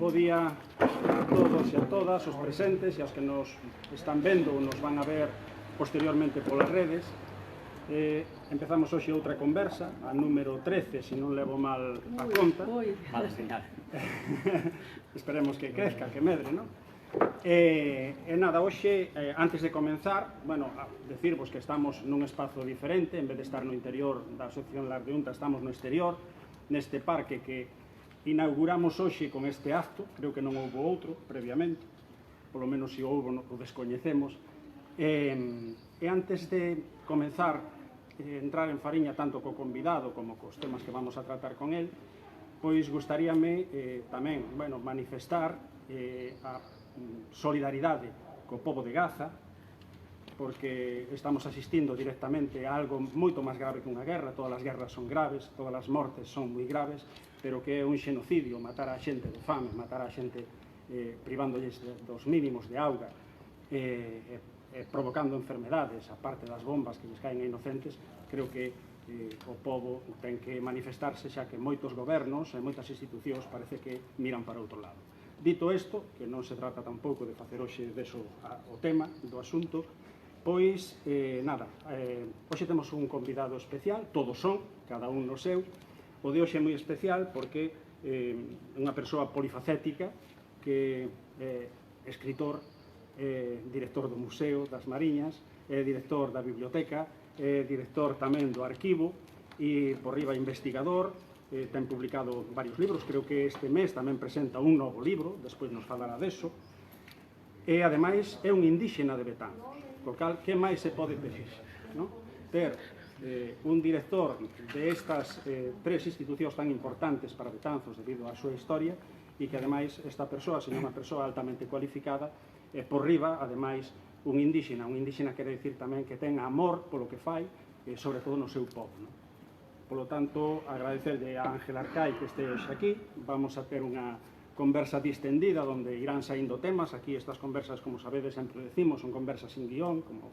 bo día a todos e a todas, os presentes e aos que nos están vendo ou nos van a ver posteriormente polas redes. Empezamos hoxe outra conversa, a número 13, se non levo mal a conta. Mala señal. Esperemos que crezca, que medre, non? E nada, hoxe, antes de comenzar, bueno, decirvos que estamos nun espazo diferente, en vez de estar no interior da Asociación Lar de Unta, estamos no exterior, neste parque que inauguramos hoxe con este acto, creo que non houve outro previamente, polo menos se houve o descoñecemos. E antes de comenzar, entrar en fariña tanto co convidado como cos temas que vamos a tratar con el, pois gustaríame tamén, bueno, manifestar a solidaridade co pobo de Gaza, porque estamos asistindo directamente a algo moito máis grave que unha guerra. Todas as guerras son graves, todas as mortes son moi graves, pero que é un xenocidio matar a xente de fame, matar a xente privándolles dos mínimos de auga, provocando enfermedades, a parte das bombas que lles caen a inocentes. Creo que o pobo ten que manifestarse, xa que moitos gobernos e moitas institucións parece que miran para outro lado. Dito isto, que non se trata tampouco de facer hoxe deso o tema do asunto, pois, nada, hoxe temos un convidado especial, todos son, cada un no seu. O de hoxe é moi especial porque é unha persoa polifacética, que é escritor, director do Museo das Mariñas, é director da biblioteca, é director tamén do arquivo e, por riba, investigador. Ten publicado varios libros, creo que este mes tamén presenta un novo libro, despois nos falará deso. E, ademais, é un indíxena de Betanzos, co cal, que máis se pode pedir? Ter un director de estas tres institucións tan importantes para Betanzos debido á súa historia, e que, ademais, esta persoa, se non unha persoa altamente cualificada, e por riba, ademais, un indíxena quere dicir tamén que ten amor polo que fai, e sobre todo no seu povo. Polo tanto, agradecerlle a Ángel Arcai que este hoxe aquí. Vamos a ter unha conversa distendida onde irán saindo temas. Aquí estas conversas, como sabedes, sempre decimos, son conversas sin guión, como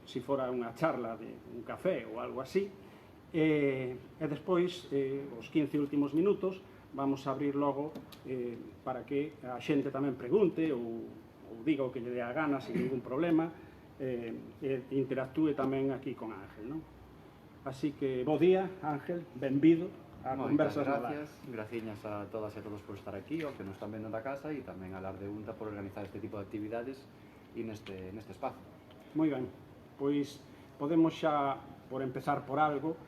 se fora unha charla de un café ou algo así. E despois, os 15 últimos minutos, vamos a abrir logo para que a xente tamén pregunte ou diga o que lle dé a gana sin ningún problema, e interactúe tamén aquí con Ángel, non? Así que, bo día, Ángel, benvido a Conversas no Lar. Graciñas a todas e a todos por estar aquí, os que nos están vendo da casa, e tamén a Lar de Unta por organizar este tipo de actividades e neste espazo. Moi ben, pois podemos xa, por empezar por algo,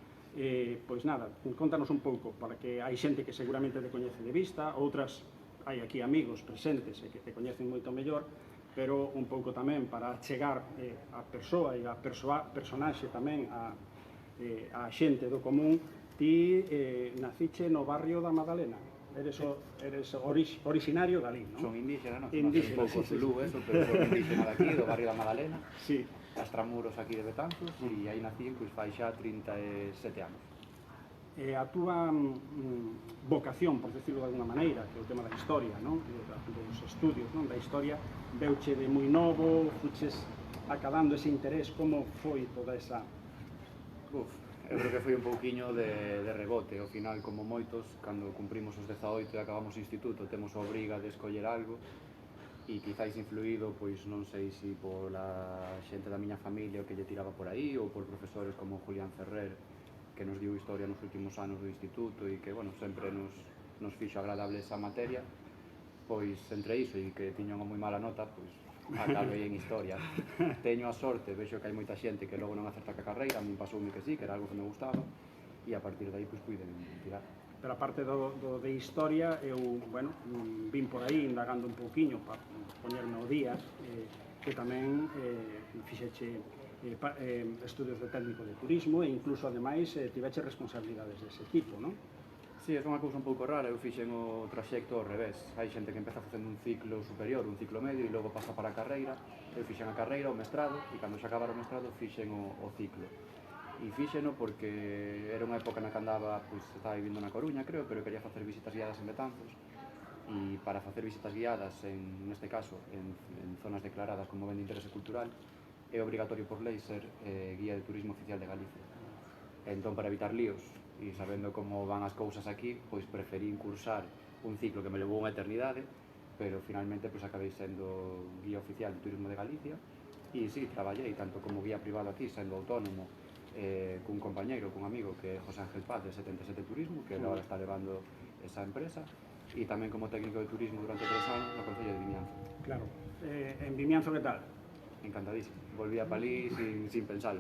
pois nada, contanos un pouco, para que hai xente que seguramente te coñece de vista, outras hai aquí amigos presentes e que te coñecen moito mellor, pero un pouco tamén para chegar a persoa e a personaxe tamén a xente do común. Ti naciche no barrio da Madalena, eres originario dali, non? Son indígena, non? Indígena, un pouco zulú, eso, pero son indígena daqui, do barrio da Madalena. Sí. Extramuros aquí de Betanzos, e aí nací, pois fai xa 37 anos. A túa vocación, por decirlo de alguna maneira, que é o tema da historia, non? Dos estudios, non? Da historia, veuche de moi novo, fuches acabando ese interés. Como foi toda esa... Eu creo que foi un pouquiño de rebote. Ao final, como moitos, cando cumprimos os 18 e acabamos o instituto, temos a obriga de escoller algo, e quizáis influído, pois non sei se pola xente da miña familia que lle tiraba por aí, ou por profesores como Julián Ferrer, que nos diu historia nos últimos anos do instituto e que, bueno, sempre nos fixo agradable esa materia. Pois, entre iso e que tiña unha moi mala nota, pois acabei en historia. Teño a sorte, vexo que hai moita xente que logo non acerta ca carreira, a min pasoume que sí, que era algo que me gustaba, e a partir de aí, pois, puiden tirar. Pero a parte do de historia, eu, bueno, vin por aí indagando un pouquiño para poñerme ao día, que tamén fixeche estudios de técnico de turismo e incluso, ademais, tiveche responsabilidades dese tipo, non? Sí, é unha cousa un pouco rara. Eu fixen o traxecto ao revés. Hai xente que empeza facendo un ciclo superior, un ciclo medio, e logo pasa para a carreira. Eu fixen a carreira, o mestrado, e cando xa acabara o mestrado fixen o ciclo. E fíxeno porque era unha época na que andaba, pois, estaba vivindo na Coruña, creo, pero quería facer visitas guiadas en Betanzos, e para facer visitas guiadas, neste caso, en zonas declaradas como ben de interese cultural, é obrigatorio por lei ser guía de turismo oficial de Galicia. Entón, para evitar líos e sabendo como van as cousas aquí, pois preferí incursar un ciclo que me levou unha eternidade, pero finalmente pues, acabei sendo guía oficial de turismo de Galicia e sí, traballei tanto como guía privado aquí, sendo autónomo, cun compañeiro, cun amigo que é José Ángel Paz de 77 Turismo, que agora está levando esa empresa, e tamén como técnico de turismo durante 3 anos no Concello de Vimianzo. Claro. En Vimianzo que tal? Encantadísimo. Volví a Palí sin pensalo.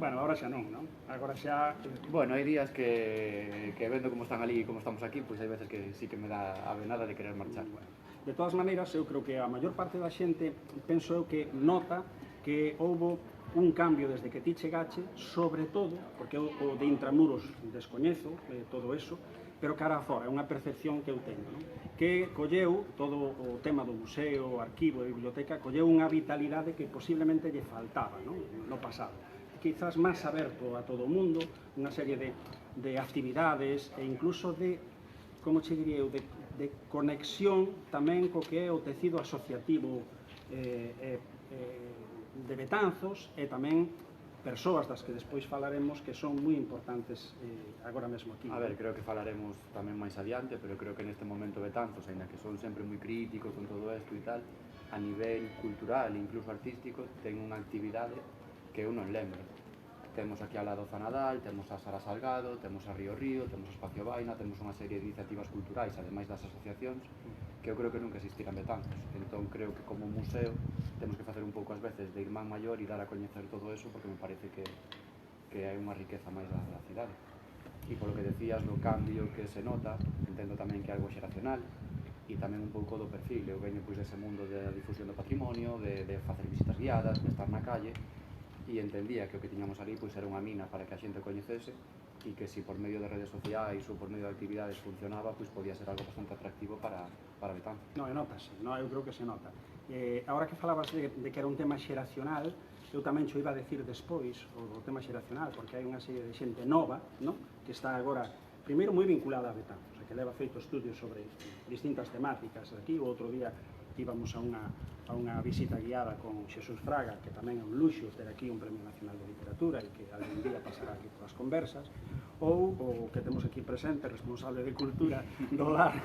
Bueno, agora xa non, non? Agora xa... Bueno, hai días que vendo como están ali e como estamos aquí, pois hai veces que sí que me dá a venada de querer marchar. Bueno, de todas maneiras, eu creo que a maior parte da xente, penso eu que nota que houbo un cambio desde que ti chegache, sobre todo, porque o de intramuros descoñezo, todo eso, pero cara a fora, é unha percepción que eu teño, non? Que colleu todo o tema do museo, o arquivo e biblioteca, colleu unha vitalidade que posiblemente lle faltaba, non? No pasado. Quizás máis aberto a todo o mundo, unha serie de actividades e incluso de, como che diría eu, de conexión tamén co que é o tecido asociativo de Betanzos e tamén persoas das que despois falaremos que son moi importantes agora mesmo aquí. A ver, creo que falaremos tamén máis adiante, pero creo que neste momento Betanzos, ainda que son sempre moi críticos con todo isto e tal, a nivel cultural e incluso artístico, ten unha actividade que eu non lembro. Temos aquí ao lado Zanadal, temos a Sara Salgado, temos a Río Río, temos o Espacio Vaina, temos unha serie de iniciativas culturais, ademais das asociacións, que eu creo que nunca existirán Betanzos. Entón creo que como museo temos que facer un pouco ás veces de irmán maior e dar a coñecer todo eso, porque me parece que hai unha riqueza máis da cidade. E polo que decías do cambio que se nota, entendo tamén que é algo xeracional e tamén un pouco do perfil. Eu veño pois dese mundo da difusión do patrimonio, de facer visitas guiadas, de estar na calle, e entendía que o que tiñamos ali pois era unha mina para que a xente coñecese e que se por medio de redes sociais ou por medio de actividades funcionaba, pois podía ser algo bastante atractivo para Betanzos. Non, notase, non, eu creo que se nota. Agora que falabas de que era un tema xeracional, eu tamén xo iba a decir despois o tema xeracional, porque hai unha serie de xente nova, non? Que está agora, primeiro, moi vinculada a Betanzos, que leva feito estudios sobre distintas temáticas aquí. O outro día íbamos a unha visita guiada con Xesús Fraga, que tamén é un luxo ter aquí un Premio Nacional de Literatura e que algún día pasará aquí polas conversas, ou o que temos aquí presente, responsable de Cultura do LAR,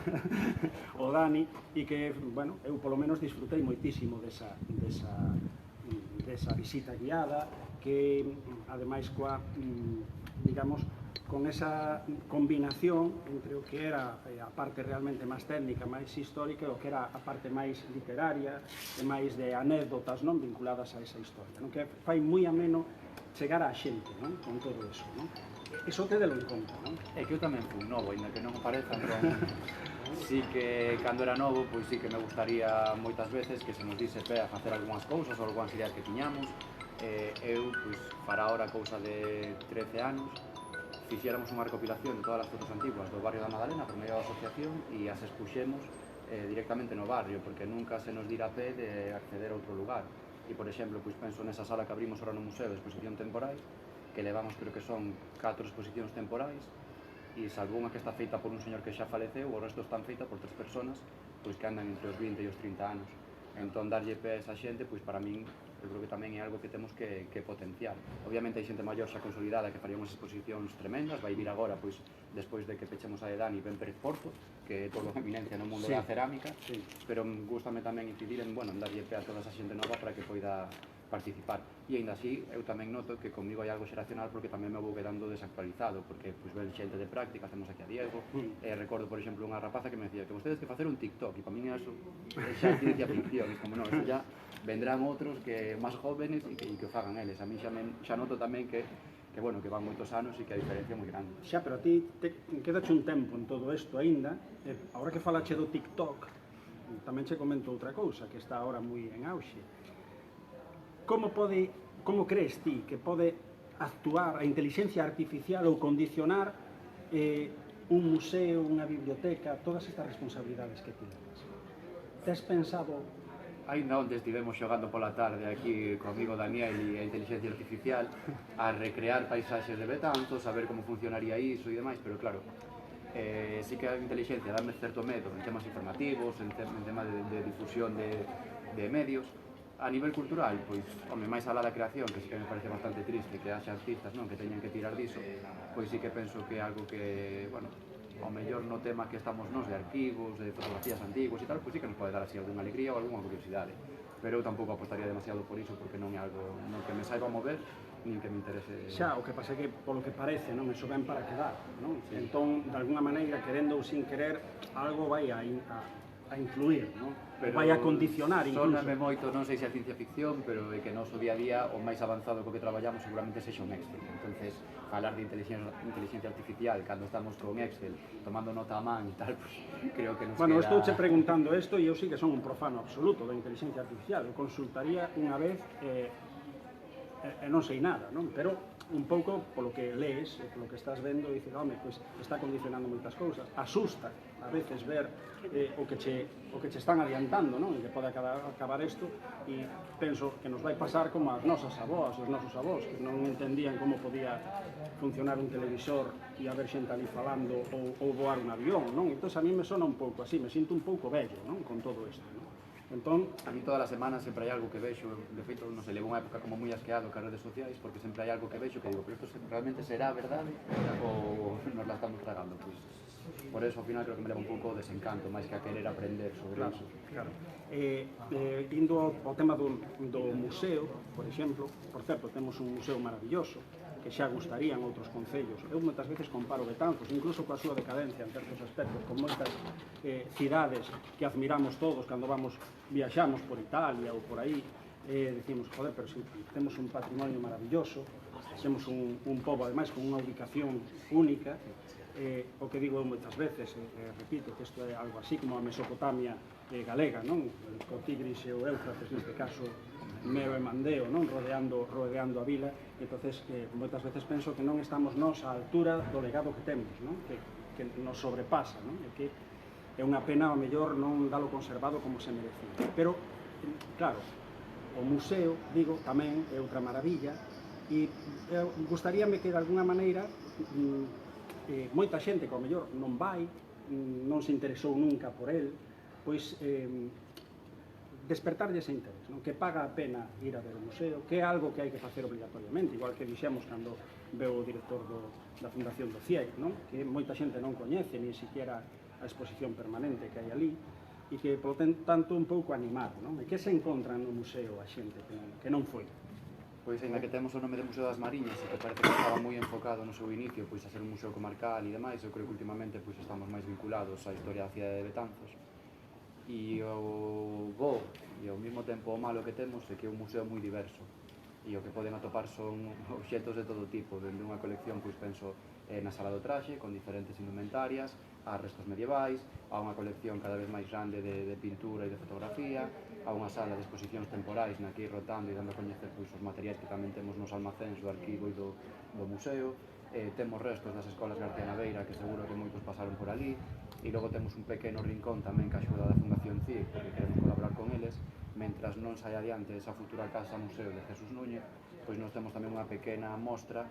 o Dani, e que, bueno, eu polo menos disfrutei moitísimo desa visita guiada, que ademais coa, digamos, con esa combinación entre o que era a parte realmente máis técnica, máis histórica, e o que era a parte máis literaria e máis de anécdotas, non, vinculadas a esa historia, non? Que fai moi ameno chegar á xente, non? Con todo eso, non? Iso tedelo en conta, non? É que eu tamén fui novo, ainda que non o pareza, entón, sí que cando era novo, pois sí que me gustaría moitas veces que se nos dise pé a facer algunhas cousas ou algunhas ideas que tiñamos. Eu, pois, para ahora cousa de 13 anos, fixéramos unha recopilación de todas as fotos antiguas do barrio da Madalena por medio da asociación e as expuxemos directamente no barrio, porque nunca se nos dira pé de acceder a outro lugar. E, por exemplo, pois penso nesa sala que abrimos ahora no Museo de Exposición Temporais, que levamos, creo que son 4 exposicións temporais, e salvo unha que está feita por un señor que xa faleceu, o resto están feitas por 3 personas pois que andan entre os 20 e os 30 anos. Entón, darlle pé a esa xente, pois para min, eu creo que tamén é algo que temos que potenciar. Obviamente hai xente maior xa consolidada que faría unhas exposicións tremendas, vai vir agora, pois, despois de que pechemos a Edani, ben Pérez Porto, que é toda unha eminencia no mundo da cerámica, pero gústame tamén incidir en, bueno, en darlle pé a toda esa xente nova para que poida participar. E aínda así, eu tamén noto que comigo hai algo xeracional porque tamén me vou quedando desactualizado, porque pois ven xente de práctica, hacemos aquí a Diego, recordo, por exemplo, unha rapaza que me decía que vostedes que facer un TikTok, e para min eso xa ciencia ficción, e como non, eso ya vendrán outros que máis jóvenes e que o fagan eles. A mí xa noto tamén que bueno, que van moitos anos e que a diferencia é moi grande. Xa, pero a ti quedache un tempo en todo isto aínda, agora que falache do TikTok, tamén che comento outra cousa que está agora moi en auxe. Como crees ti que pode actuar a inteligencia artificial ou condicionar un museo, unha biblioteca, todas estas responsabilidades que ti levas? Tes pensado? Ainda onde estivemos xogando pola tarde aquí co amigo Daniel e a inteligencia artificial a recrear paisaxes de Betanzos, a ver como funcionaría iso e demais, pero claro, sí que a inteligencia dame certo medo en temas informativos, en temas de difusión de medios. A nivel cultural, pois, home, máis alá da creación, que sí que me parece bastante triste que haxa artistas, non, que teñan que tirar diso, pois sí que penso que é algo que, bueno, ao mellor no tema que estamos nos de arquivos, de fotografías antiguas e tal, pois sí que nos pode dar así algunha alegría ou algunha curiosidade. Pero eu tampouco apostaría demasiado por iso porque non é algo no que me saiba mover nin que me interese. Xa, o que pasa é que, polo que parece, non, eso ven para quedar, non? Sí. Entón, de alguna maneira, querendo ou sin querer, algo vai a influir, non? Pero vai a condicionar incluso. Sóname moito, non sei se é ciencia ficción, pero é que noso día a día o máis avanzado co que traballamos seguramente sexa un Excel. Entonces, falar de inteligencia artificial cando estamos con Excel, tomando nota a man e tal, pues, creo que nos bueno, queda... estouche preguntando isto e eu sí que son un profano absoluto da inteligencia artificial. Eu consultaría unha vez e non sei nada, non? Pero un pouco polo que lees, polo que estás vendo, dices, home, pois está condicionando moitas cousas. Asusta a veces ver o que che están adiantando, non? E que pode acabar isto, e penso que nos vai pasar como as nosas avós, os nosos avós, que non entendían como podía funcionar un televisor e haber xente ali falando ou voar un avión, non? Entón, a mí me sona un pouco así, me sinto un pouco vello, non? Con todo isto, non? Entón, a mí todas as semanas sempre hai algo que vexo, de feito, non sei, levo unha época como moi asqueado cas redes sociais, porque sempre hai algo que vexo que digo, pero isto realmente será verdade ou nos la estamos tragando, pois por eso ao final creo que me leva un pouco o desencanto, máis que a querer aprender sobre iso. Claro. Indo ao tema do museo, por exemplo, por certo, temos un museo maravilloso, que xa gustarían outros concellos. Eu moitas veces comparo Betanzos, incluso coa súa decadencia en certos aspectos, con moitas cidades que admiramos todos cando viaxamos por Italia ou por aí, decimos, joder, pero si temos un patrimonio maravilloso, temos un pobo, ademais, con unha ubicación única, o que digo moitas veces, repito, que isto é algo así como a Mesopotamia galega, non? Co Tigris e o Éufrates, neste caso, Meo e Mandeo, non? Rodeando a vila, e entonces moitas veces penso que non estamos nós á altura do legado que temos, non? Que nos sobrepasa, non? E que é unha pena, ao mellor, non dalo conservado como se merecía. Pero, claro, o museo, digo, tamén é outra maravilla, e gustaríame que, de alguna maneira, moita xente que, ao mellor, non vai, non se interesou nunca por el, pois despertarlle ese interés, non? Que paga a pena ir a ver o museo, que é algo que hai que facer obligatoriamente, igual que dixemos cando veo o director da Fundación do CIEG, non? Que moita xente non coñece ni siquiera a exposición permanente que hai ali, e que, polo tanto, un pouco animar, non? E que se encontran no museo a xente que non foi? Pois, ainda que temos o nome de Museo das Mariñas e que parece que estaba moi enfocado no seu inicio pois a ser un museo comarcal e demais, eu creo que últimamente pois estamos máis vinculados á historia da cidade de Betanzos. E o bo e ao mesmo tempo o malo que temos é que é un museo moi diverso e o que poden atopar son obxetos de todo tipo, dende unha colección, pois penso, na sala do traxe, con diferentes indumentarias, a restos medievais, a unha colección cada vez máis grande de pintura e de fotografía, a unha sala de exposicións temporais na que ir rotando e dando a coñecer pois, os materiais que tamén temos nos almacéns do arquivo e do museo. Temos restos das escolas García Naveira, que seguro que moitos pasaron por ali, e logo temos un pequeno rincón tamén que axuda da Fundación CIEG, porque queremos colaborar con eles, mentras non sai adiante esa futura casa museo de Jesús Núñez, pois nos temos tamén unha pequena mostra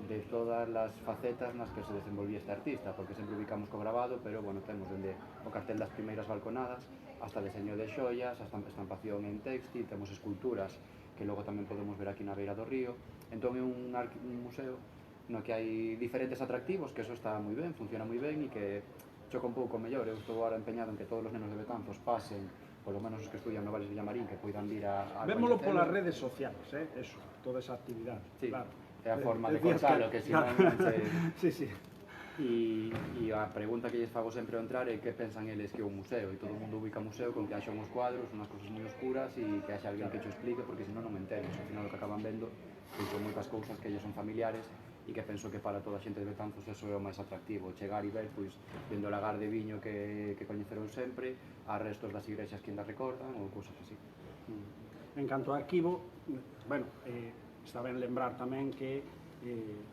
de todas as facetas nas que se desenvolvía este artista, porque sempre ubicamos co grabado, pero bueno, temos dende o cartel das primeiras balconadas hasta deseño de xoias, hasta estampación en textil, temos esculturas que logo tamén podemos ver aquí na beira do río. Entón é un museo no que hai diferentes atractivos, que eso está moi ben, funciona moi ben e que choca un pouco mellor. Eu estou agora empeñado en que todos os nenos de Betanzos pasen, polo menos os que estudian no Valles de Villamarín, que poidan vir a vémolo polas redes sociais, eso, toda esa actividade, sí, claro. É a forma de contalo, que se non sí, sí. E a pregunta que lles fago sempre ao entrar é que pensan eles que é un museo, e todo o mundo ubica museo con que haxa uns cuadros, unhas cosas moi oscuras e que haxa alguén que te explique, porque senón non me enteren. Ao final o que acaban vendo son moitas cousas que ellos son familiares e que penso que para toda a xente de Betanzos eso é o máis atractivo, chegar e ver, pois, vendo o lagar de viño que coñeceron sempre, a restos das igrexas que ainda recordan ou cousas así. En canto ao arquivo, bueno, está ben lembrar tamén que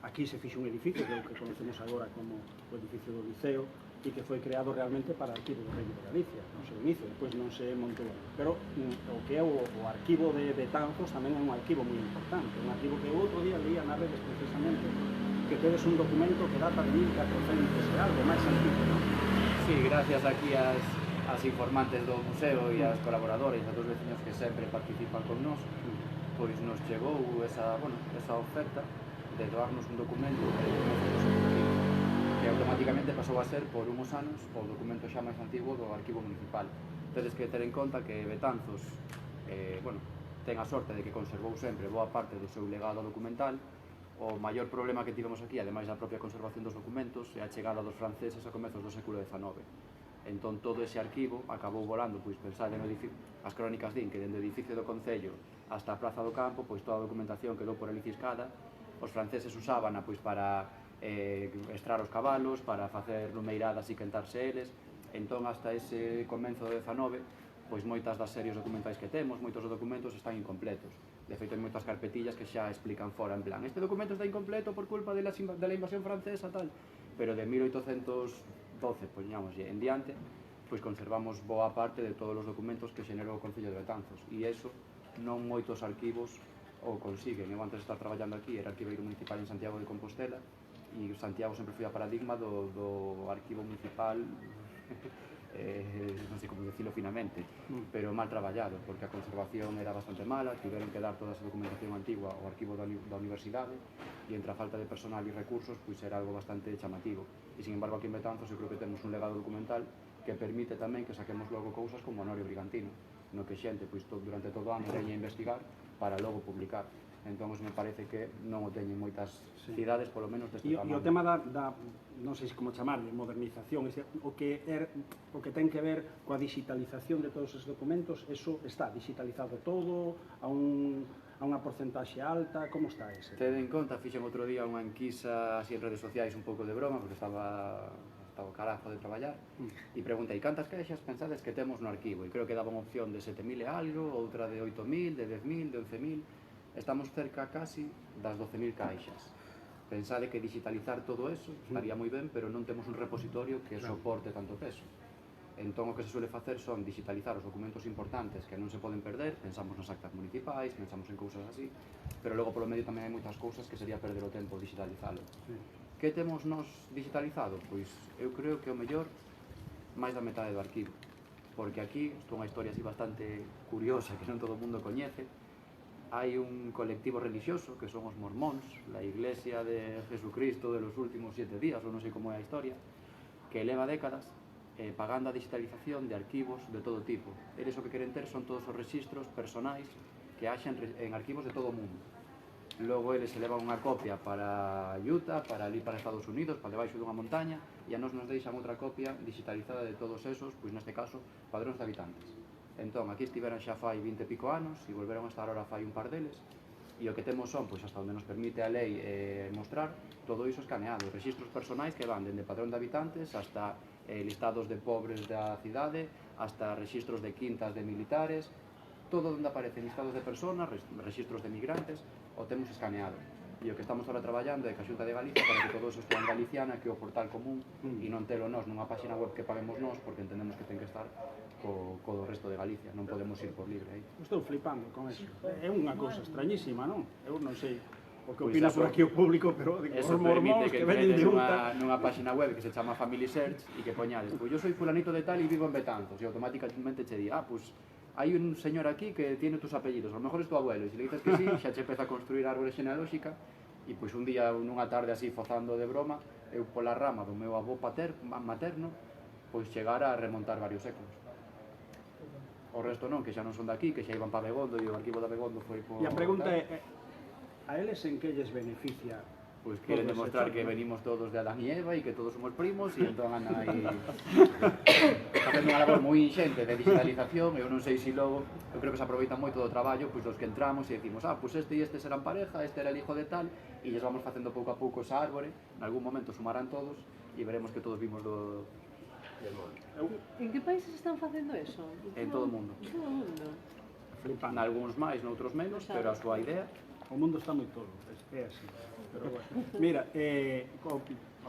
aquí se fixe un edificio, que é o que conocemos agora como o edificio do Liceo, e que foi creado realmente para o arquivo do Reino de Galicia, no seu inicio, depois non se montou. Pero o que é o arquivo de Betanzos tamén é un arquivo moi importante, un arquivo que outro día leía nas redes precisamente, que tedes un documento que data de 1400 e algo, máis antigo, non? Sí, gracias aquí as informantes do museo e as colaboradores, a dos veciños que sempre participan con nós, pois nos chegou esa oferta de doarnos un documento que que automáticamente pasou a ser por unhos anos o documento xa máis antigo do arquivo municipal. Tedes que ter en conta que Betanzos ten a sorte de que conservou sempre boa parte do seu legado documental. O maior problema que tivemos aquí, ademais da propia conservación dos documentos, é a chegada dos franceses a comezos do século XIX. Entón todo ese arquivo acabou volando, pois pensade no edificio, as crónicas din que dende o edificio do Concello hasta a Praza do Campo, pois toda a documentación quedou por ali ciscada. Os franceses usábana pois para estrar os cabalos, para facer numeiradas e quentarse eles. Entón hasta ese comenzo do XIX, pois moitas das series documentais que temos, moitos dos documentos están incompletos. De feito, hai moitas carpetillas que xa explican fora, en plan, este documento está incompleto por culpa de la invasión francesa, tal. Pero de 1812, poñámoslle, en diante, pois conservamos boa parte de todos os documentos que xenerou o Concello de Betanzos. E iso non moitos arquivos o consiguen. Eu antes de estar traballando aquí era arquiveiro municipal en Santiago de Compostela e Santiago sempre foi a paradigma do arquivo municipal non sei como decirlo finamente, pero mal traballado, porque a conservación era bastante mala, tiveron que dar toda esa documentación antigua ao arquivo da universidade e entre a falta de personal e recursos pois era algo bastante chamativo. E sin embargo aquí en Betanzos eu creo que temos un legado documental que permite tamén que saquemos logo cousas como Honorio Brigantino, no que xente pois durante todo o ano veña a investigar para logo publicar. Entón, me parece que non o teñen moitas cidades, polo menos deste tamaño. E o tema da non sei como chamarle, modernización, o que ten que ver coa digitalización de todos os documentos, eso está digitalizado todo, a unha porcentaxe alta, como está ese? Ten en conta, fixen outro día unha enquisa así en redes sociais un pouco de broma, porque estaba carajo de traballar, e preguntei cantas caixas pensades que temos no arquivo, e creo que daba unha opción de 7.000 e algo, outra de 8.000, de 10.000, de 11.000, estamos cerca casi das 12.000 caixas. Pensade que digitalizar todo eso estaría moi ben, pero non temos un repositorio que soporte tanto peso. Entón o que se suele facer son digitalizar os documentos importantes que non se poden perder, pensamos nas actas municipais, pensamos en cousas así, pero logo polo medio tamén hai moitas cousas que sería perder o tempo digitalizalo. Que temos nos digitalizado? Pois eu creo que o mellor máis da metade do arquivo, porque aquí, isto é unha historia así bastante curiosa que non todo o mundo coñece. Hai un colectivo religioso que son os mormóns, la Iglesia de Jesucristo de los últimos 7 días, ou non sei como é a historia, que leva décadas pagando a digitalización de arquivos de todo tipo. Eles o que queren ter son todos os rexistros personais que haxen en arquivos de todo o mundo. Logo eles se levan unha copia para Utah, para ali para Estados Unidos, para debaixo dunha montaña, e a nos deixan outra copia digitalizada de todos esos, pois neste caso, padróns de habitantes. Entón, aquí estiveran xa fai 20 e pico anos e volveron a estar ahora fai un par deles e o que temos son, pois hasta onde nos permite a lei mostrar, todo iso escaneado, rexistros personais que van dende padrón de habitantes hasta listados de pobres da cidade, hasta rexistros de quintas de militares, todo onde aparecen listados de personas, rexistros de migrantes, o temos escaneado. E o que estamos ahora traballando é que a Xunta de Galicia para que todo eso estea en galiciana, que é o portal común, e non telo nós nunha página web que paguemos nós, porque entendemos que ten que estar co do resto de Galicia, non podemos ir por libre aí. Estou flipando con eso. É unha cousa extrañísima, non? Eu non sei o que opina por aquí o público, pero os mormóns que venen de Utah nunha página web que se chama Family Search e que poñades, pois yo soy fulanito de tal e vivo en Betanzos, e automáticamente che di, pois hai un señor aquí que tiene tus apellidos, a lo mejor es tu abuelo, e se le dices que sí, xa che empeza a construir a árbore genealóxica, e pois un día, nunha tarde así, fozando de broma, eu pola rama do meu avó materno, pois chegar a remontar varios séculos. O resto non, que xa non son daqui, que xa iban para Begondo e o arquivo da Begondo foi por... E a pregunta é, a eles en que lles beneficia? Pois queren demostrar que venimos todos de Adán e Eva e que todos somos primos e entón andan aí facendo unha labor moi inxente de digitalización. Eu non sei se logo, eu creo que se aproveitan moito do traballo pois dos que entramos e decimos, pois este e este serán pareja, este era el hijo de tal, e lles vamos facendo pouco a pouco esa árbore, en algún momento sumarán todos e veremos que todos vimos do... En que países están facendo eso? En todo o mundo. En todo o mundo. Flipando. Nalgúns máis, noutros menos, pero a súa idea... O mundo está moi todo, é así. Pero bueno. Mira,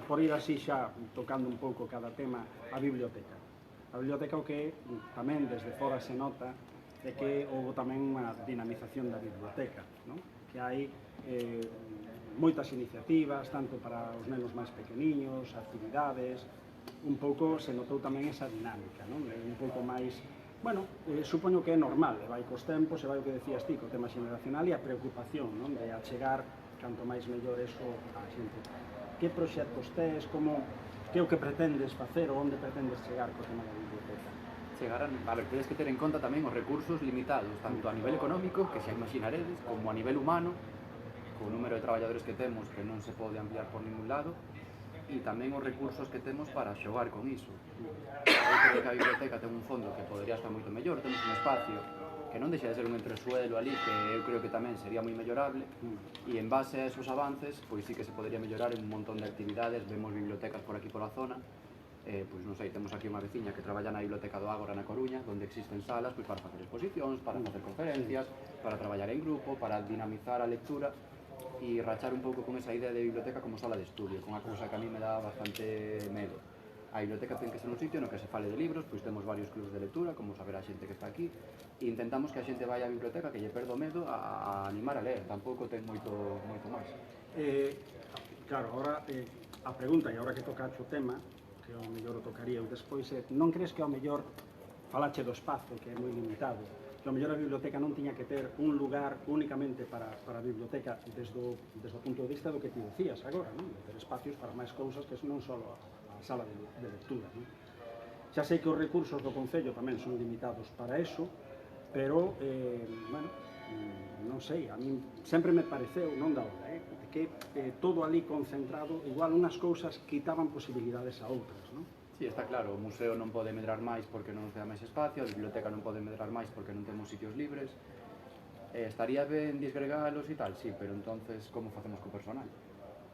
por ir así xa tocando un pouco cada tema, a biblioteca. A biblioteca o que tamén desde fora se nota é que houve tamén unha dinamización da biblioteca, non? Que hai moitas iniciativas, tanto para os nenos máis pequeniños, actividades, un pouco se notou tamén esa dinámica, non? Un pouco máis, bueno, supoño que é normal, vai cos tempos, e vai o que decías ti, co tema xeneracional e a preocupación, non? De achegar canto máis mellor eso á xente. Que proxectos tes, como Que é o que pretendes facer ou onde pretendes chegar co tema da biblioteca? Chegarán, a ver, tedes que ter en conta tamén os recursos limitados, tanto a nivel económico, que xa imaginaredes, como a nivel humano, co número de traballadores que temos, que non se pode ampliar por ningún lado, e tamén os recursos que temos para xogar con iso. Eu creo que a biblioteca ten un fondo que podría estar moito mellor, temos un espacio que non deixa de ser un entresuelo ali, que eu creo que tamén sería moi mellorable, e en base a esos avances, pois sí que se podría mellorar en un montón de actividades. Vemos bibliotecas por aquí pola zona, pois non sei, temos aquí unha veciña que traballa na Biblioteca do Ágora na Coruña, onde existen salas pois para facer exposicións, para facer conferencias, para traballar en grupo, para dinamizar a lectura e rachar un pouco con esa idea de biblioteca como sala de estudio, con unha cousa que a mí me dá bastante medo. A biblioteca ten que ser un sitio no que se fale de libros, pois temos varios clubs de lectura, como saber a xente que está aquí, e intentamos que a xente vai á biblioteca, que lle perdo medo a animar a ler, tampouco ten moito máis. Claro, agora a pregunta, e agora que tocache o tema, que ao mellor o tocaría eu despois, non crees que ao mellor falache do espazo, que é moi limitado, que ao mellor a biblioteca non tiña que ter un lugar únicamente para a biblioteca desde o punto de vista do que ti decías agora, non? De ter espacios para máis cousas que non só a sala de lectura, non? Xa sei que os recursos do Concello tamén son limitados para eso, pero, bueno, non sei, a mí sempre me pareceu, non da hora, que todo ali concentrado, igual unhas cousas quitaban posibilidades a outras, non? Sí, está claro, o museo non pode medrar máis porque non nos queda máis espacio, a biblioteca non pode medrar máis porque non temos sitios libres. Estaría ben disgregalos e tal, sí, pero entonces como facemos co personal?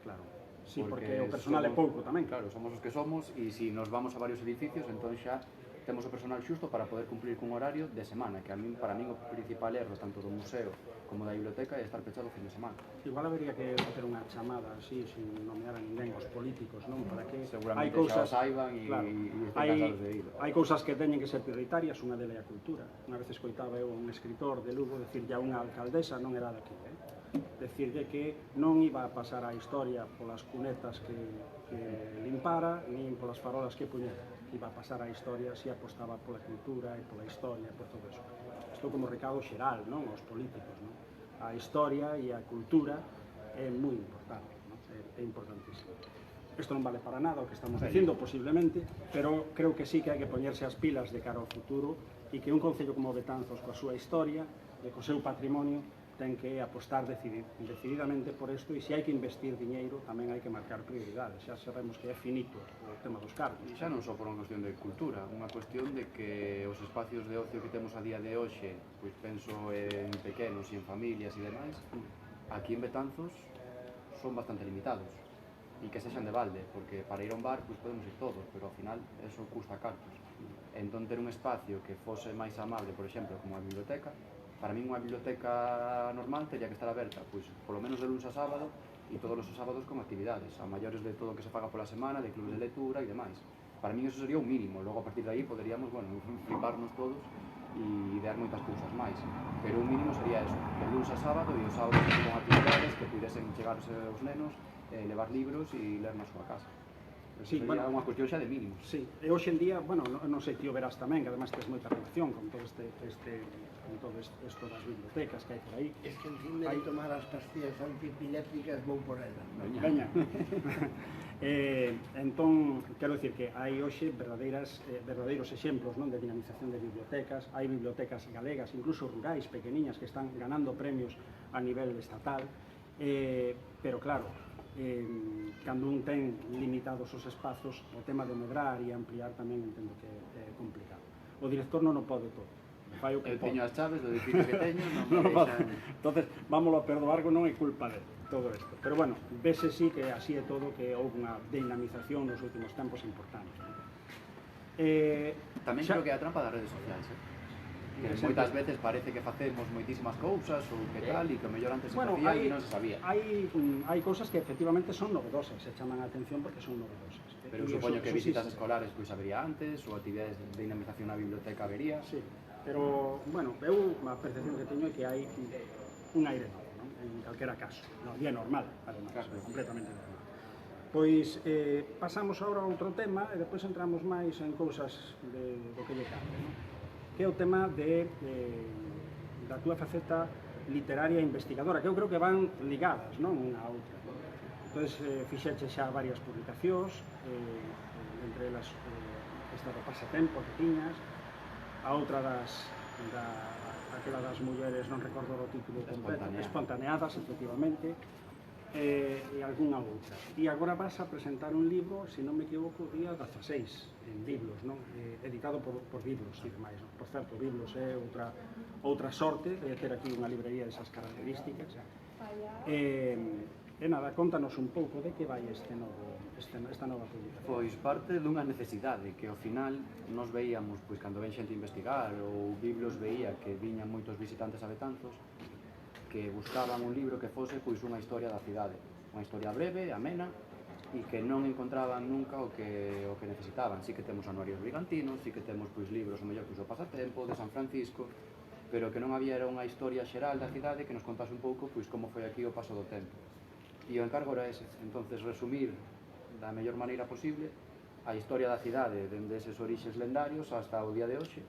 Claro, sí, porque o personal é pouco tamén. Claro, somos os que somos e se nos vamos a varios edificios, entón xa temos o personal xusto para poder cumplir cun horario de semana, que para min o principal erro tanto do museo como da biblioteca é estar pechado o fin de semana. Igual habería que facer unha chamada así, sin nomear a ninguén os políticos, non? Para que seguramente xa o saiban e estén cansados de ir. Hai cousas que teñen que ser prioritarias, unha dela é a cultura. Unha vez escoitaba eu un escritor de Lugo decirlle a unha alcaldesa, non era daqui, decirlle que non iba a pasar a historia polas cunetas que limpara, nin polas farolas que puñera. Iba a pasar a historia se apostaba pola cultura e pola historia, por todo eso. Isto como recado xeral, non? Aos políticos, non? A historia e a cultura é moi importante, non? É importantísimo. Isto non vale para nada o que estamos dicindo, posiblemente, pero creo que sí que hai que poñerse as pilas de cara ao futuro e que un concello como Betanzos, coa súa historia e co seu patrimonio, ten que apostar decididamente por isto, e se hai que investir diñeiro tamén hai que marcar prioridades. Xa sabemos que é finito o tema dos cargos. E xa non só por unha cuestión de cultura, unha cuestión de que os espacios de ocio que temos a día de hoxe, pois penso en pequenos e en familias e demais, aquí en Betanzos son bastante limitados e que sexan de balde, porque para ir a un bar pois podemos ir todos, pero ao final eso custa cartos. Entón ter un espacio que fose máis amable, por exemplo, como a biblioteca, para min unha biblioteca normal teria que estar aberta, pois, polo menos de luns a sábado, e todos os sábados con actividades, a maiores de todo o que se paga pola semana, de clubes de lectura e demais. Para min eso sería un mínimo, logo a partir de aí poderíamos, bueno, fliparnos todos e dar moitas cousas máis. Pero un mínimo sería eso, de luns a sábado, e os sábados con actividades que pudesen chegarse os nenos, levar libros e ler na súa casa. Sí, sería unha cuestión xa de mínimos. Sí, e hoxe en día, bueno, non sei, tío, verás tamén, que además tes moita relación con todo isto das bibliotecas que hai por aí. Es que en fin de tomar as pastillas antiepilépticas vou por ela. Veña. Entón, quero dicir que hai hoxe verdadeiros exemplos, non, de dinamización de bibliotecas. Hai bibliotecas galegas, incluso rurais, pequeniñas, que están ganando premios a nivel estatal, pero claro, cando un ten limitados os espazos, o tema de medrar e ampliar tamén entendo que é complicado. O director non o pode todo. Eu teño as chaves do edificio que teño, non me deixan... Entonces, vámoslo a perdoar, que non é culpa dele todo isto. Pero bueno, vese sí que así é todo, que houve unha dinamización nos últimos tempos importante. Tamén creo que é a trampa das redes sociais, que moitas veces parece que facemos moitísimas cousas ou que tal, e que o mellor antes se facía e non se sabía. Hai cousas que efectivamente son novedosas, se chaman a atención porque son novedosas. Pero supoño que visitas escolares pois habería antes, ou actividades de dinamización na biblioteca habería. Sí, pero, bueno, eu a percepción que teño é que hai un aire novo, non? En calquera caso. No, día normal, además, completamente normal. Pois pasamos agora a outro tema e depois entramos máis en cousas do que lle cabe, non? Que é o tema da túa faceta literaria e investigadora, que eu creo que van ligadas, non, unha a outra. Entón, fixeche xa varias publicacións, entre elas esta do pasatempo que tiñas, a outra aquela das mulleres, non recordo o título completo, espontaneadas, efectivamente, e algunha outra. E agora vas a presentar un libro, se non me equivoco, día 16, en Biblos, non? Editado por Biblos, ademais, non? Por certo, Biblos é outra sorte de ter aquí unha librería desas características. E nada, contanos un pouco de que vai esta nova publicación. Pois parte dunha necesidade que ao final nos veíamos, pois cando ven xente a investigar, ou Biblos veía que viñan moitos visitantes a Betanzos, que buscaban un libro que fose pois unha historia da cidade, unha historia breve, amena, e que non encontraban nunca o que necesitaban. Sí que temos anuarios brigantinos, sí que temos pois libros o mellor pois o Pasatempo, de San Francisco, pero que non había era unha historia xeral da cidade que nos contase un pouco pois como foi aquí o paso do tempo. E o encargo era ese, entonces resumir da mellor maneira posible a historia da cidade dende eses orixes lendarios hasta o día de hoxe.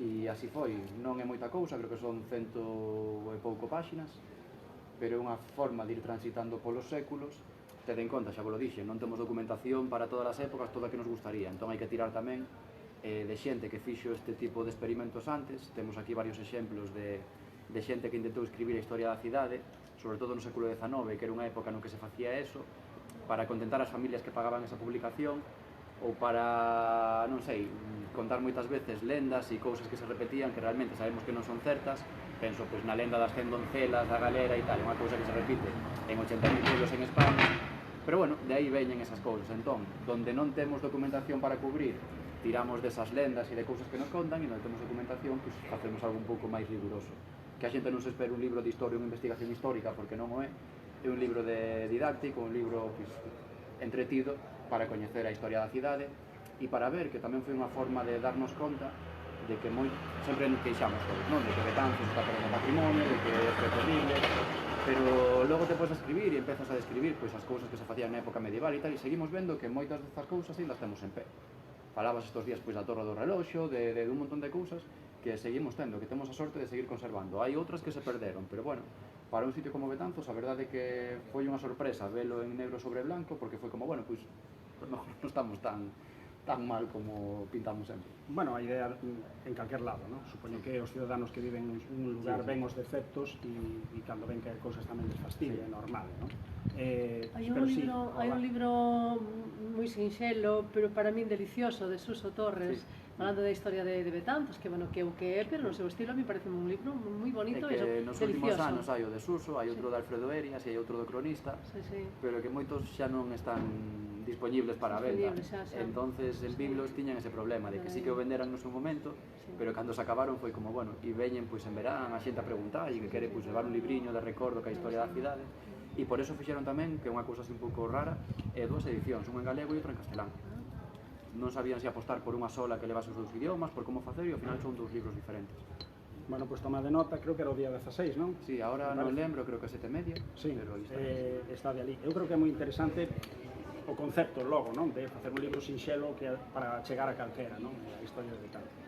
E así foi, non é moita cousa, creo que son 100 e pouco páxinas, pero é unha forma de ir transitando polos séculos. Tede en conta, xa vos lo dixe, non temos documentación para todas as épocas, toda a que nos gustaría, entón hai que tirar tamén de xente que fixo este tipo de experimentos antes. Temos aquí varios exemplos de xente que intentou escribir a historia da cidade, sobre todo no século XIX, que era unha época no que se facía eso, para contentar as familias que pagaban esa publicación, ou para, non sei, contar moitas veces lendas e cousas que se repetían que realmente sabemos que non son certas. Penso pois na lenda das 100 doncelas, da galera e tal, unha cousa que se repite en 80.000 pueblos en España, pero bueno, de aí veñen esas cousas. Entón, donde non temos documentación para cubrir, tiramos desas lendas e de cousas que nos contan, e onde temos documentación, pois facemos algo un pouco máis riguroso. Que a xente non se espere un libro de historia ou unha investigación histórica, porque non o é un libro de didáctico, un libro pois, entretido, para coñecer a historia da cidade e para ver que tamén foi unha forma de darnos conta de que sempre nos queixamos todos, non? De que Betanzos está perdendo patrimonio, de que é terrible, pero logo te podes escribir e empezas a describir pois, as cousas que se facían na época medieval e tal, e seguimos vendo que moitas destas cousas ainda temos en pé. Falabas estos días pois, da Torre do Reloxo, de un montón de cousas que seguimos tendo, que temos a sorte de seguir conservando. Hai outras que se perderon, pero bueno, para un sitio como Betanzos, a verdade é que foi unha sorpresa velo en negro sobre blanco, porque foi como, bueno, pois non estamos tan mal como pintamos sempre. Bueno, a idea en calquer lado, ¿no? Supoño que os ciudadanos que viven nun lugar ven os defectos e cando ven que hai cousas tamén les fastidia, é normal, ¿no? Hai un libro moi sinxelo, pero para min delicioso, de Suso Torres, falando da historia de Betanzos, que bueno, que é o que é, pero no seu estilo a mí parece un libro moi bonito e delicioso. Nos últimos anos hai o de Suso, hai outro de Alfredo Erias e hai outro do cronista, pero que moitos xa non están disponibles para a venda. Entonces, en Biblos tiñan ese problema de que sí que o venderan no seu momento, pero cando se acabaron foi como, bueno, e veñen pois en verán a xente a preguntar e que quere pois levar un libriño de recordo que a historia da cidade, e por eso fixeron tamén, que é unha cousa así un pouco rara, dúas edicións, unha en galego e outra en castelán. Non sabían se apostar por unha sola que levase os dous idiomas, por como facer, e ao final son dous libros diferentes. Bueno, pois toma de nota, creo que era o día 16, non? Sí, agora non lembro, creo que 7:30, sí, pero aí está de ali. Eu creo que é moi interesante o concepto logo, non? De facer un libro sinxelo que para chegar a calquera, non? A historia de Betanzos.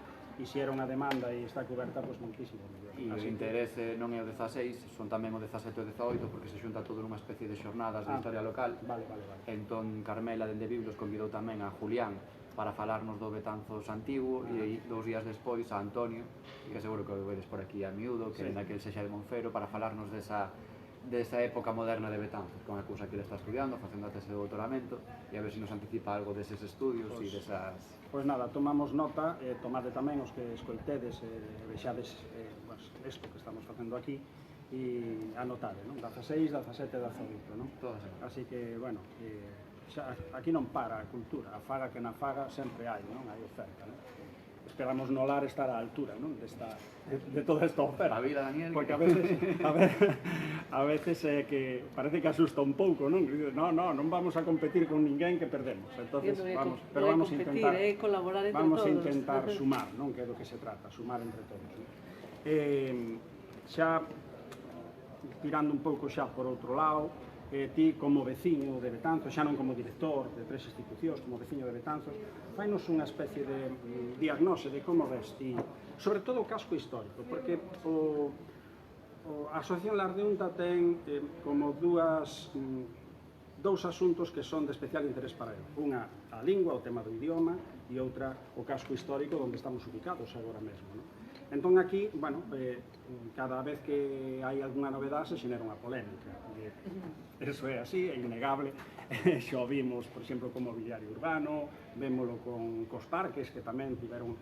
E se era unha demanda e está coberta, pois moitísimo mellor. E o interese non é o 16, son tamén o 17 e o 18, porque se xunta todo nunha especie de xornadas de historia local. Vale. Entón, Carmela, dende Biblos, convidou tamén a Julián para falarnos do Betanzos antigo, e 2 días despois a Antonio, que seguro que o vedes por aquí a miúdo, que naquel sexa de Monfero, para falarnos desa época moderna de Betanzos, con a cousa que ele está estudiando, facendo a tese de doutoramento, e a ver se nos anticipa algo deses estudios e desas... Pois nada, tomamos nota, tomade tamén os que escoitedes e vexades isto que estamos facendo aquí, e anotade, non? 16, 17 e 18, non? Todas. Así que, bueno, xa, aquí non para a cultura, a faga que na faga sempre hai, non? Hai oferta, non? Esperamos no lar estar á altura, non? De toda esta oferta. A vida, Daniel. Porque a veces é que parece que asusta un pouco, non? Non vamos a competir con ninguén que perdemos. Entonces, vamos a intentar colaborar entre vamos todos. A intentar sumar, non? Que é do que se trata, sumar entre todos. Xa tirando un pouco xa por outro lado, ti como veciño de Betanzos, xa non como director de 3 institucións, como veciño de Betanzos, fainos unha especie de diagnose de como ves ti, sobre todo o casco histórico, porque a Asociación Lar de Unta ten como dúas dous asuntos que son de especial interés para el. Unha, a lingua, o tema do idioma, e outra, o casco histórico onde estamos ubicados agora mesmo, non? Entón aquí, bueno, cada vez que hai algunha novedade se xenera unha polémica. Eso é así, é innegable. Xo vimos, por exemplo, con mobiliario urbano, vémolo cos parques, que tamén tiveron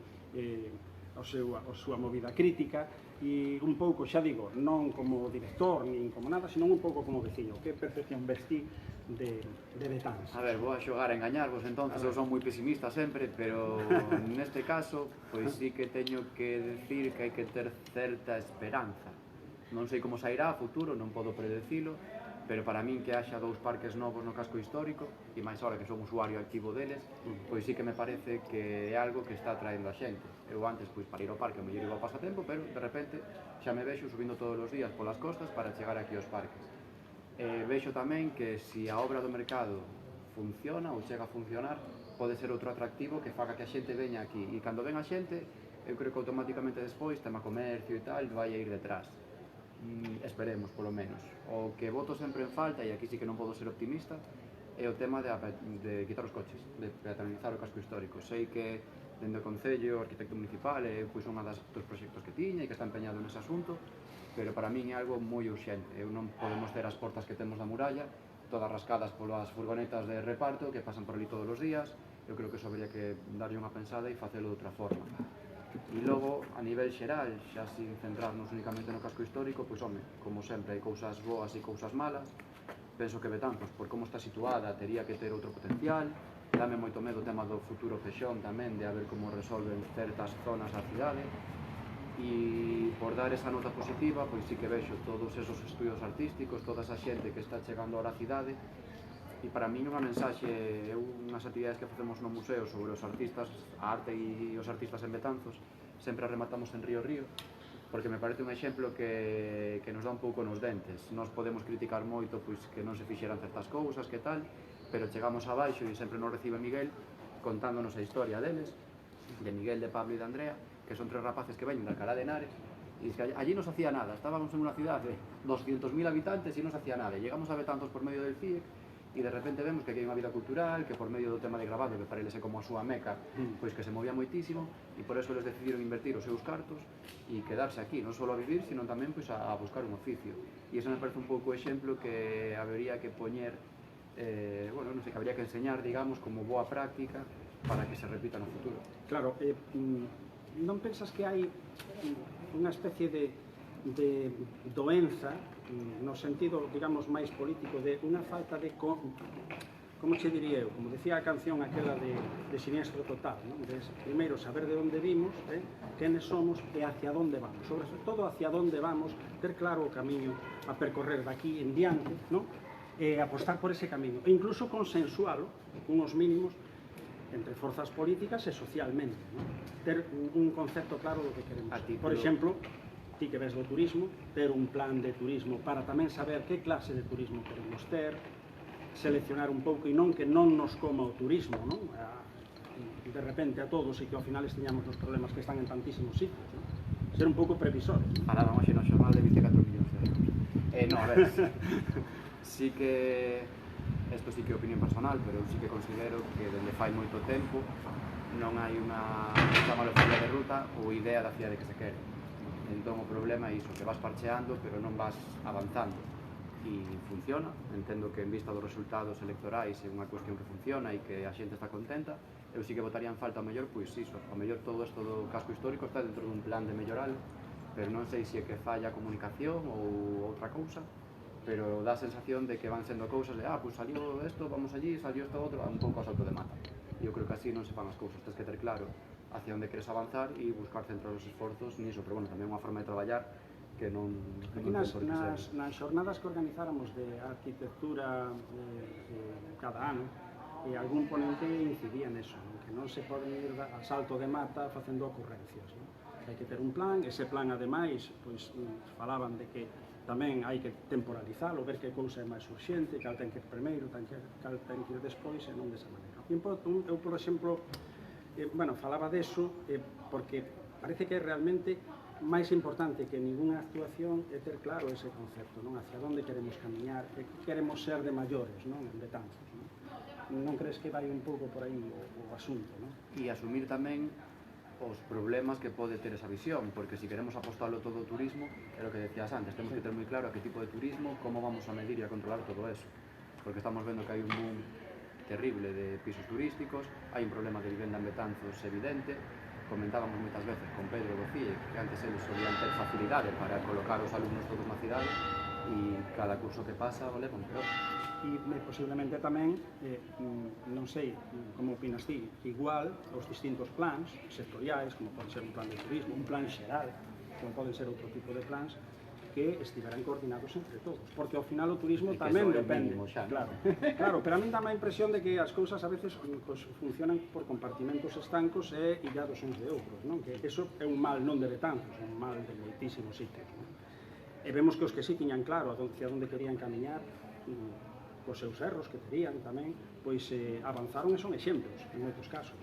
a súa movida crítica, e un pouco, xa digo, non como director, nin como nada, sino un pouco como veciño. Que percepción vestí de Betanzos? A ver, vou a xogar a engañarvos, entonces eu son moi pesimista sempre, pero neste caso, pois sí que teño que decir que hai que ter certa esperanza. Non sei como sairá a futuro, non podo predecilo, pero para min que haxa dous parques novos no casco histórico, e máis ahora que son usuario activo deles, pois sí que me parece que é algo que está atraendo a xente. Eu antes, pois, para ir ao parque, mellor iba ao pasatempo, pero de repente xa me vexo subindo todos os días polas costas para chegar aquí aos parques. Vexo tamén que se a obra do mercado funciona ou chega a funcionar, pode ser outro atractivo que faga que a xente veña aquí, e cando ven a xente, eu creo que automáticamente despois, tema comercio e tal, vai a ir detrás. Esperemos, polo menos. O que voto sempre en falta, e aquí sí que non podo ser optimista, é o tema de quitar os coches, de peatonalizar o casco histórico. Sei que dende o Concello, o arquitecto municipal, pois unha dos proxectos que tiña e que está empeñado nese asunto, pero para min é algo moi urxente. Eu non podemos ter as portas que temos da muralla, todas rascadas polas furgonetas de reparto que pasan por ali todos os días. Eu creo que eso habría que darlle unha pensada e facelo de outra forma. E logo, a nivel xeral, xa sin centrarnos únicamente no casco histórico, pois, home, como sempre, hai cousas boas e cousas malas. Penso que Betanzos, por como está situada, tería que ter outro potencial. Dame moito medo o tema do futuro Feixón tamén, de a ver como resolven certas zonas da cidade. E por dar esa nota positiva, pois sí que vexo todos esos estudios artísticos, toda esa xente que está chegando ahora á cidade. E para mí unha mensaxe, unhas actividades que facemos no museo sobre os artistas, a arte e os artistas en Betanzos, sempre rematamos en Río Río, porque me parece un exemplo que nos dá un pouco nos dentes. Nos podemos criticar moito pois que non se fixeran certas cousas, que tal, pero chegamos abaixo e sempre nos recibe Miguel contándonos a historia deles, de Miguel, de Pablo e de Andrea, que son tres rapaces que veñen de Alcalá de Henares, e dice que allí non se hacía nada, estábamos en unha cidade de 200.000 habitantes e non se hacía nada, e llegamos a Betanzos por medio del CIEC, e de repente vemos que aquí hai unha vida cultural, que por medio do tema de grabado, que para eles é como a súa meca, pois que se movía moitísimo, e por eso eles decidiron invertir os seus cartos e quedarse aquí, non só a vivir, sino tamén pois, a buscar un oficio. E iso me parece un pouco o exemplo que habería que poñer, bueno, non sei, que habría que enseñar, digamos, como boa práctica para que se repita no futuro. Claro, non pensas que hai unha especie de doenza no sentido, digamos, máis político de unha falta de, como che diría eu, como decía a canción aquela de Siniestro Total, ¿no? De primeiro saber de onde vimos, quenes somos e hacia onde vamos, sobre todo hacia onde vamos, ter claro o camiño a percorrer daqui en diante, ¿no? E apostar por ese camiño, e incluso consensualo, unos mínimos, entre forzas políticas e socialmente, ¿no? Ter un concepto claro do que queremos. Por exemplo, ti que ves do turismo, ter un plan de turismo para tamén saber que clase de turismo queremos ter, seleccionar un pouco e non que non nos coma o turismo, non? De repente a todos e que ao final estiñamos os problemas que están en tantísimos sitios, non? Ser un pouco previsores. Falaban hoxe no xornal de 24 millóns de euros. No, a ver, sí que, isto sí que é opinión personal, pero eu sí que considero que dende fai moito tempo non hai unha, chamalo folla de ruta ou idea da cidade que se quere. Entón o problema é iso, que vas parcheando pero non vas avanzando, e funciona. Entendo que en vista dos resultados electorais é unha cuestión que funciona e que a xente está contenta. Eu sí que votaría en falta ao mellor, pois iso, ao mellor todo isto do casco histórico está dentro dun plan de melloralo, pero non sei se é que falla a comunicación ou outra cousa, pero dá a sensación de que van sendo cousas de pois salió isto, vamos allí, salió isto outro, un pouco a salto de mata. Eu creo que así non se fan as cousas, tens que ter claro hacia onde queres avanzar e buscar centrar os esforzos niso, pero bueno, tamén unha forma de traballar que non aquí nas xornadas que organizáramos de arquitectura cada ano, e algún ponente incidía neso, que non se poden ir a salto de mata facendo ocurrencias, non? Hai que ter un plan, ese plan ademais, pois falaban de que tamén hai que temporalizalo, ver que cousa é máis urxente, cal ten que ir primeiro, cal ten que ir despois, e non desa maneira. Eu, por exemplo, bueno, falaba deso porque parece que realmente máis importante que ninguna actuación é ter claro ese concepto, non? Hacia onde queremos camiñar, que queremos ser de maiores, non? En Betanzos, non crees que vai un pouco por aí o asunto, non? E asumir tamén os problemas que pode ter esa visión, porque se queremos apostarlo todo o turismo, é o que decías antes, temos que ter moi claro a que tipo de turismo, como vamos a medir e a controlar todo eso, porque estamos vendo que hai un boom terrible de pisos turísticos, hai un problema de vivenda en Betanzos evidente, comentábamos moitas veces con Pedro do CIE que antes eles solían ter facilidade para colocar os alumnos todos na cidade e cada curso que pasa o levan peor. E posiblemente tamén, non sei como opinas ti, igual os distintos plans sectoriais, como pode ser un plan de turismo, un plan xeral, como poden ser outro tipo de plans, que estiveran coordinados entre todos, porque ao final o turismo tamén depende. Claro, pero a min dá a impresión de que as cousas a veces funcionan por compartimentos estancos e illados uns de outros, non? Que eso é un mal non de Betanzos, é un mal de moitísimos sitios, non? E vemos que os que sí tiñan claro hacia onde querían camiñar, cos seus erros que terían tamén, pois avanzaron e son exemplos en moitos casos.